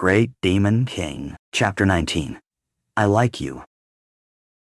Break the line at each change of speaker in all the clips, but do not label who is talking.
Great Demon King. Chapter 19. I Like You.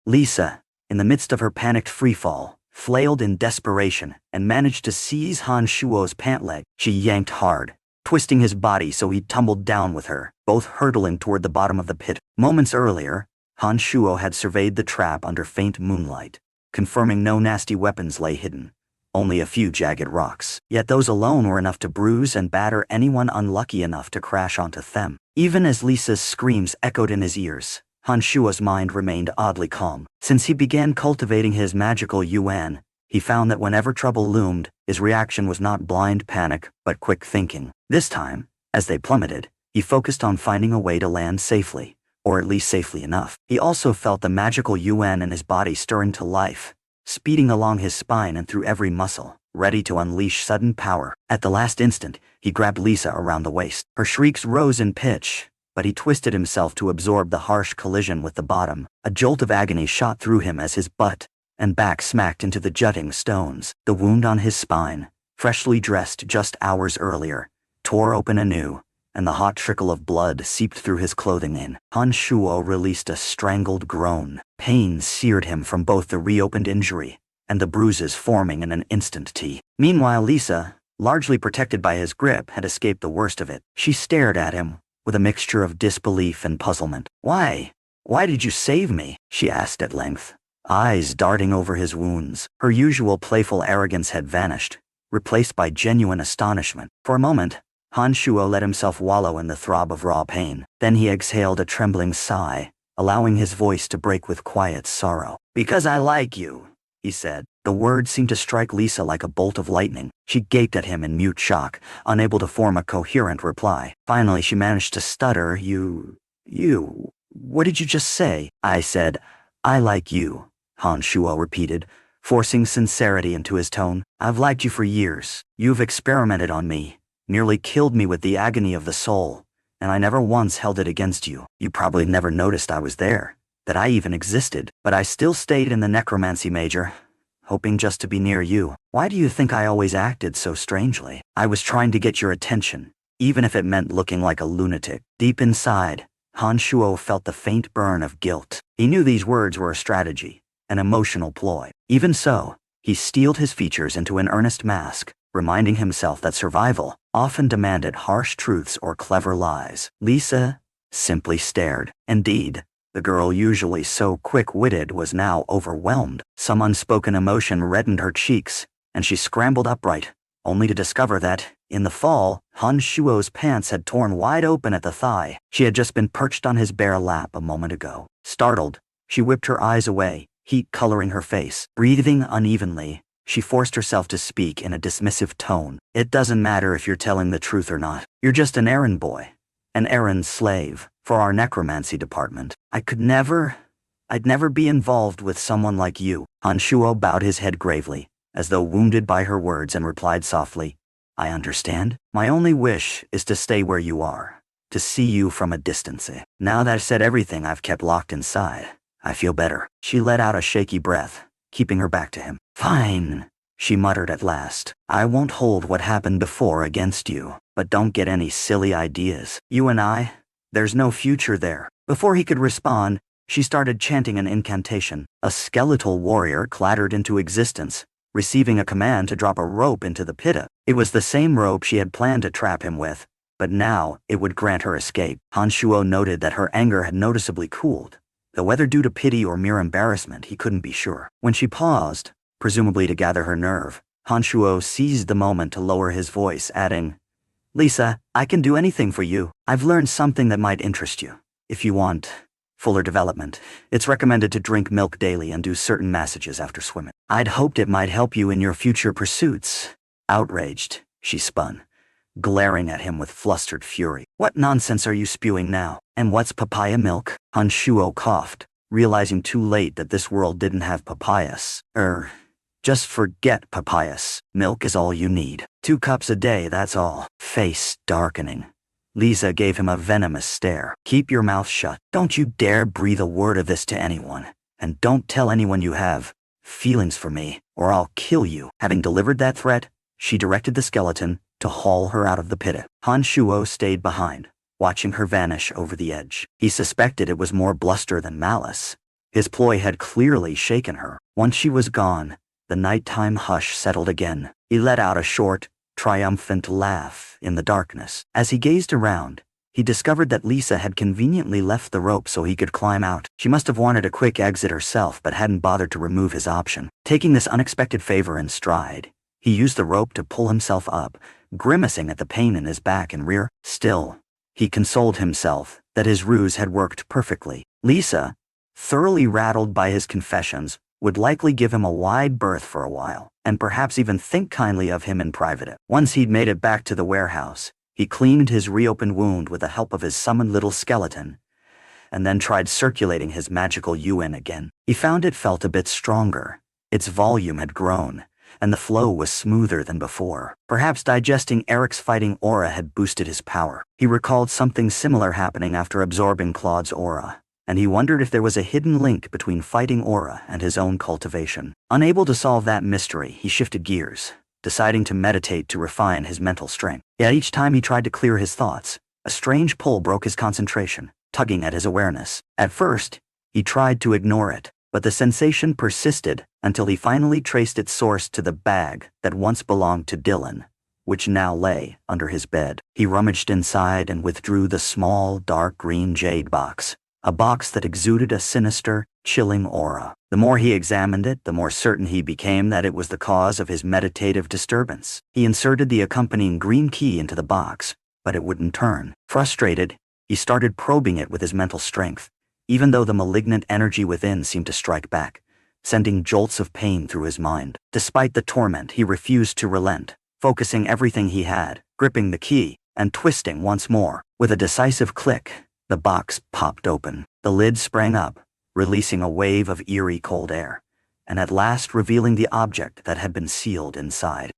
Lisa, in the midst of her panicked freefall, flailed in desperation and managed to seize Han Shuo's pant leg. She yanked hard, twisting his body so he tumbled down with her, both hurtling toward the bottom of the pit. Moments earlier, Han Shuo had surveyed the trap under faint moonlight, confirming no nasty weapons lay hidden, only a few jagged rocks. Yet those alone were enough to bruise and batter anyone unlucky enough to crash onto them. Even as Lisa's screams echoed in his ears, Han Shuo's mind remained oddly calm. Since he began cultivating his magical yuan, he found that whenever trouble loomed, his reaction was not blind panic, but quick thinking. This time, as they plummeted, he focused on finding a way to land safely, or at least safely enough. He also felt the magical yuan in his body stirring to life, speeding along his spine and through every muscle, ready to unleash sudden power. At the last instant, he grabbed Lisa around the waist. Her shrieks rose in pitch, but he twisted himself to absorb the harsh collision with the bottom. A jolt of agony shot through him as his butt and back smacked into the jutting stones. The wound on his spine, freshly dressed just hours earlier, tore open anew, and the hot trickle of blood seeped through his clothing. Han Shuo released a strangled groan. Pain seared him from both the reopened injury and the bruises forming in an instant. Meanwhile, Lisa, largely protected by his grip, had escaped the worst of it. She stared at him with a mixture of disbelief and puzzlement. Why did you save me?" she asked at length, eyes darting over his wounds. Her usual playful arrogance had vanished, replaced by genuine astonishment. For a moment, Han Shuo let himself wallow in the throb of raw pain. Then he exhaled a trembling sigh, allowing his voice to break with quiet sorrow. "Because I like you," he said. The word seemed to strike Lisa like a bolt of lightning. She gaped at him in mute shock, unable to form a coherent reply. Finally, she managed to stutter, You, what did you just say?" "I said, I like you," Han Shuo repeated, forcing sincerity into his tone. "I've liked you for years. You've experimented on me, nearly killed me with the agony of the soul, and I never once held it against you. You probably never noticed I was there, that I even existed, but I still stayed in the necromancy major, hoping just to be near you. Why do you think I always acted so strangely? I was trying to get your attention, even if it meant looking like a lunatic." Deep inside, Han Shuo felt the faint burn of guilt. He knew these words were a strategy, an emotional ploy. Even so, he steeled his features into an earnest mask, reminding himself that survival often demanded harsh truths or clever lies. Lisa simply stared. Indeed, the girl, usually so quick-witted, was now overwhelmed. Some unspoken emotion reddened her cheeks, and she scrambled upright, only to discover that, in the fall, Han Shuo's pants had torn wide open at the thigh. She had just been perched on his bare lap a moment ago. Startled, she whipped her eyes away, heat coloring her face. Breathing unevenly, she forced herself to speak in a dismissive tone. "It doesn't matter if you're telling the truth or not. You're just an errand boy, an errand slave for our necromancy department. I'd never be involved with someone like you." Han Shuo bowed his head gravely, as though wounded by her words, and replied softly, "I understand. My only wish is to stay where you are, to see you from a distance. Now that I've said everything I've kept locked inside, I feel better." She let out a shaky breath, keeping her back to him. "Fine," she muttered at last. "I won't hold what happened before against you, but don't get any silly ideas. You and I, there's no future there." Before he could respond, she started chanting an incantation. A skeletal warrior clattered into existence, receiving a command to drop a rope into the pit. It was the same rope she had planned to trap him with, but now it would grant her escape. Han Shuo noted that her anger had noticeably cooled, though whether due to pity or mere embarrassment, he couldn't be sure. When she paused, presumably to gather her nerve, Han Shuo seized the moment to lower his voice, adding, "Lisa, I can do anything for you. I've learned something that might interest you. If you want fuller development, it's recommended to drink milk daily and do certain massages after swimming. I'd hoped it might help you in your future pursuits." Outraged, she spun, glaring at him with flustered fury. "What nonsense are you spewing now? And what's papaya milk?" Han Shuo coughed, realizing too late that this world didn't have papayas. Just forget papayas. Milk is all you need. 2 cups a day, that's all." Face darkening, Lisa gave him a venomous stare. "Keep your mouth shut. Don't you dare breathe a word of this to anyone. And don't tell anyone you have feelings for me, or I'll kill you." Having delivered that threat, she directed the skeleton to haul her out of the pit. Han Shuo stayed behind, watching her vanish over the edge. He suspected it was more bluster than malice. His ploy had clearly shaken her. Once she was gone, the nighttime hush settled again. He let out a short, triumphant laugh in the darkness. As he gazed around, he discovered that Lisa had conveniently left the rope so he could climb out. She must have wanted a quick exit herself but hadn't bothered to remove his option. Taking this unexpected favor in stride, he used the rope to pull himself up, grimacing at the pain in his back and rear. Still, he consoled himself that his ruse had worked perfectly. Lisa, thoroughly rattled by his confessions, would likely give him a wide berth for a while, and perhaps even think kindly of him in private. Once he'd made it back to the warehouse, he cleaned his reopened wound with the help of his summoned little skeleton, and then tried circulating his magical yuan again. He found it felt a bit stronger. Its volume had grown, and the flow was smoother than before. Perhaps digesting Eric's fighting aura had boosted his power. He recalled something similar happening after absorbing Claude's aura, and he wondered if there was a hidden link between fighting aura and his own cultivation. Unable to solve that mystery, he shifted gears, deciding to meditate to refine his mental strength. Yet each time he tried to clear his thoughts, a strange pull broke his concentration, tugging at his awareness. At first, he tried to ignore it, but the sensation persisted until he finally traced its source to the bag that once belonged to Dylan, which now lay under his bed. He rummaged inside and withdrew the small, dark green jade box, a box that exuded a sinister, chilling aura. The more he examined it, the more certain he became that it was the cause of his meditative disturbance. He inserted the accompanying green key into the box, but it wouldn't turn. Frustrated, he started probing it with his mental strength, even though the malignant energy within seemed to strike back, sending jolts of pain through his mind. Despite the torment, he refused to relent, focusing everything he had, gripping the key, and twisting once more. With a decisive click, the box popped open. The lid sprang up, releasing a wave of eerie cold air, and at last revealing the object that had been sealed inside.